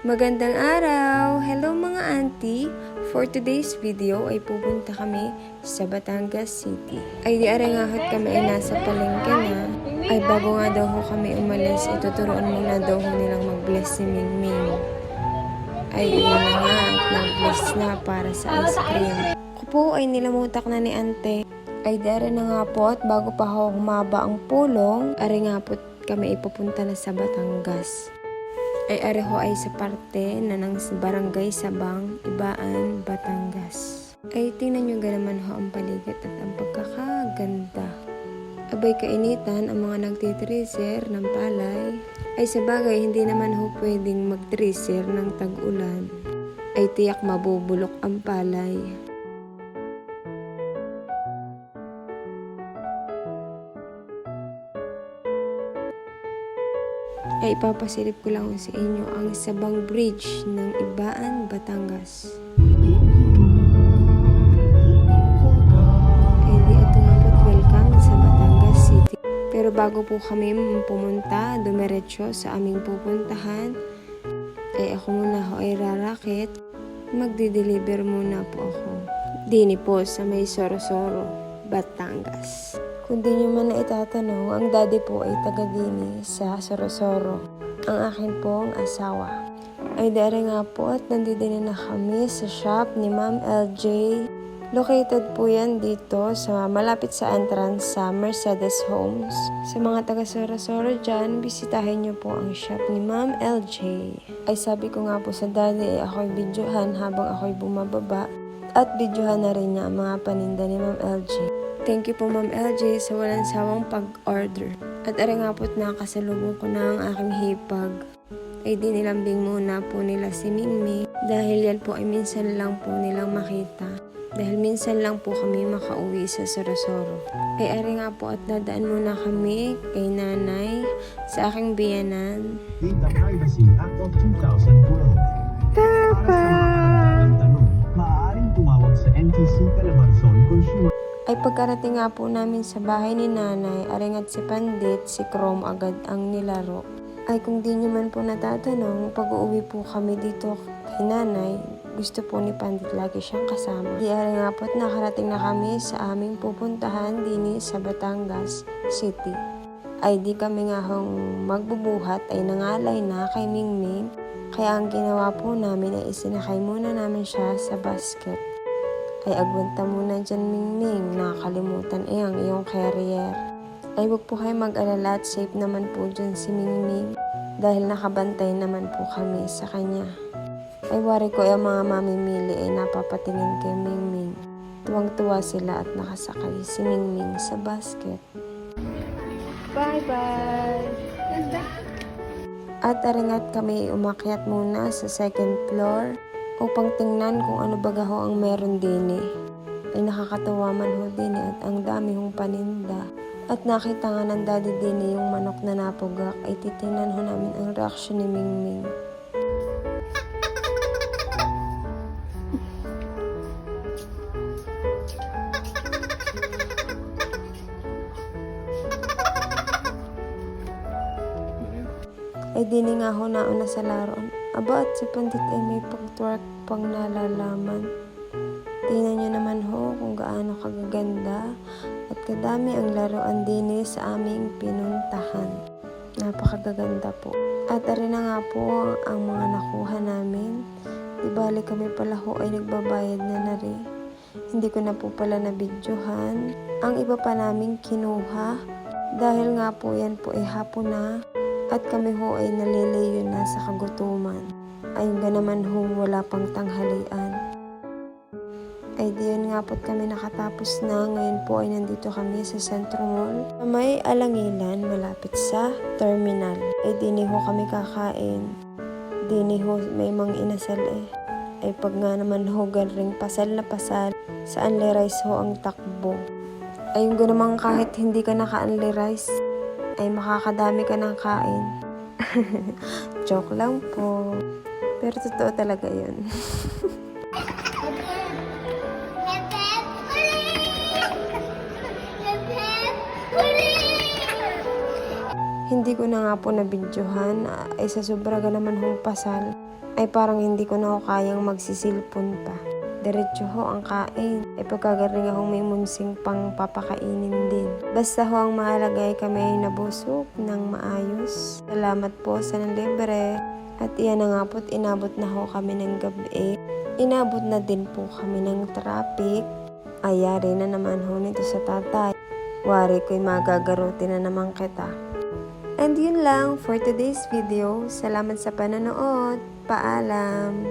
Magandang araw! Hello mga auntie! For today's video ay pupunta kami sa Batangas City. Ay di arangahat kami ay nasa palengke na. Ay bago nga daw ho kami umalis, ituturuan muna daw ho nilang mag-bless si Mingming. Ay yun na nga at nag-bless na para sa ice cream. Ako po ay nilamutak na ni ante. Ay dara na nga po at bago pa ho humaba ang pulong, ari nga po kami ipupunta na sa Batangas. Ay areho ay sa parte na ng barangay Sabang, Ibaan, Batangas. Ay tingnan nyo naman ho ang paligid at ang pagkakaganda. Abay kainitan ang mga nagtitriser ng palay. Ay sa bagay hindi naman ho pwedeng magtriser ng tag-ulan. Ay tiyak mabubulok ang palay. Ay ipapasilip ko lang sa inyo ang Sabang Bridge ng Ibaan, Batangas. Ay di ito nga po, welcome sa Batangas City. Pero bago po kami pumunta, dumiretso sa aming pupuntahan, ay ako muna ho ay rarakit. Magdi-deliver muna po ako. Dini po sa may Sorosoro, Batangas. Kung di nyo man na itatanong, ang daddy po ay taga-dini sa Sorosoro. Ang akin pong asawa. Ay dere nga po at nandito na kami sa shop ni Ma'am LJ. Located po yan dito sa malapit sa entrance sa Mercedes Homes. Sa mga taga Sorosoro dyan, bisitahin nyo po ang shop ni Ma'am LJ. Ay sabi ko nga po sa daddy ay ako'y videohan habang ako'y bumababa. At videohan na rin niya ang mga paninda ni Ma'am LJ. Thank you po Ma'am LJ sa walang sawang pag-order. At ari nga po't nakasalubong ko na ang aking hipag. Ay di nilambing muna po nila si Mingming dahil yan po ay minsan lang po nilang makita. Dahil minsan lang po kami makauwi sa Sorosoro. Ay ari nga po at dadaan muna kami kay nanay sa aking biyanan. Data Privacy Act of 2012. Papa! Maaaring tumawag sa NTC Calabarzon Consumer. Ay pagkarating nga po namin sa bahay ni nanay, aringat si Pandit, si Chrome agad ang nilaro. Ay kung di nyo man po natatanong, pag-uuwi po kami dito kay nanay, gusto po ni Pandit lagi siyang kasama. Di ari nga po't nakarating na kami sa aming pupuntahan dini sa Batangas City. Ay di kami nga hong magbubuhat ay nangalay na kay Mingming, kaya ang ginawa po namin ay isinakay muna namin siya sa basket. Ay agwanta muna dyan Mingming, nakakalimutan ang iyong carrier. Ay huwag po kayo mag-alala at safe naman po dyan si Mingming dahil nakabantay naman po kami sa kanya. Ay wari ko ang mga mamimili ay napapatingin kay Mingming. Tuwang-tuwa sila at nakasakay si Mingming sa basket. Bye-bye! At aringat kami umakyat muna sa second floor upang tingnan kung ano baga ho ang meron din Ay nakakatawa man ho din at ang dami hong paninda. At nakita nga ng daddy din yung manok na napugak ay titingnan ho namin ang reaksyon ni Mingming. Ay dini nga ho nauna sa laron. Aba at si Pandit ay may pag-twerk pang nalalaman. Tingnan nyo naman ho kung gaano kagaganda at kadami ang laruan dini sa aming pinuntahan. Napakagaganda po. At ari na nga po ang mga nakuha namin. Di bali kami pala ho ay nagbabayad na rin. Hindi ko na po pala nabidyohan. Ang iba pa naming kinuha dahil nga po yan po ay hapon na. At kami ho ay naliliyo na sa kagutuman. Ayun ka naman ho wala pang tanghalian. Ay diyon nga po't kami nakatapos na. Ngayon po ay nandito kami sa Centro Mall. May Alangilan malapit sa terminal. Ay dini ho kami kakain. Dini ho may mga inasal Ay pag nga naman ho galing pasal na pasal. Sa Unli Rice ho ang takbo. Ayun ka naman kahit hindi ka naka-Unli Rice ay makakadami ka ng kain. Joke lang po. Pero totoo talaga yun. Hindi ko na nga po nabidyohan ay sa sobra ga naman hong pasal ay parang hindi ko na ho kayang magsisilpon pa. Diretso ho ang kain. Ay pagkagaling akong may munsing pang papakainin din. Basta ho ang mahalaga ay kami ay nabusog ng maayos. Salamat po sa nalibre. At iyan na nga po't inabot na ho kami ng gabi. Inabot na din po kami ng traffic. Ayari na naman ho nito sa tatay. Wari ko'y magagaruti na naman kita. And yun lang for today's video. Salamat sa panonood. Paalam!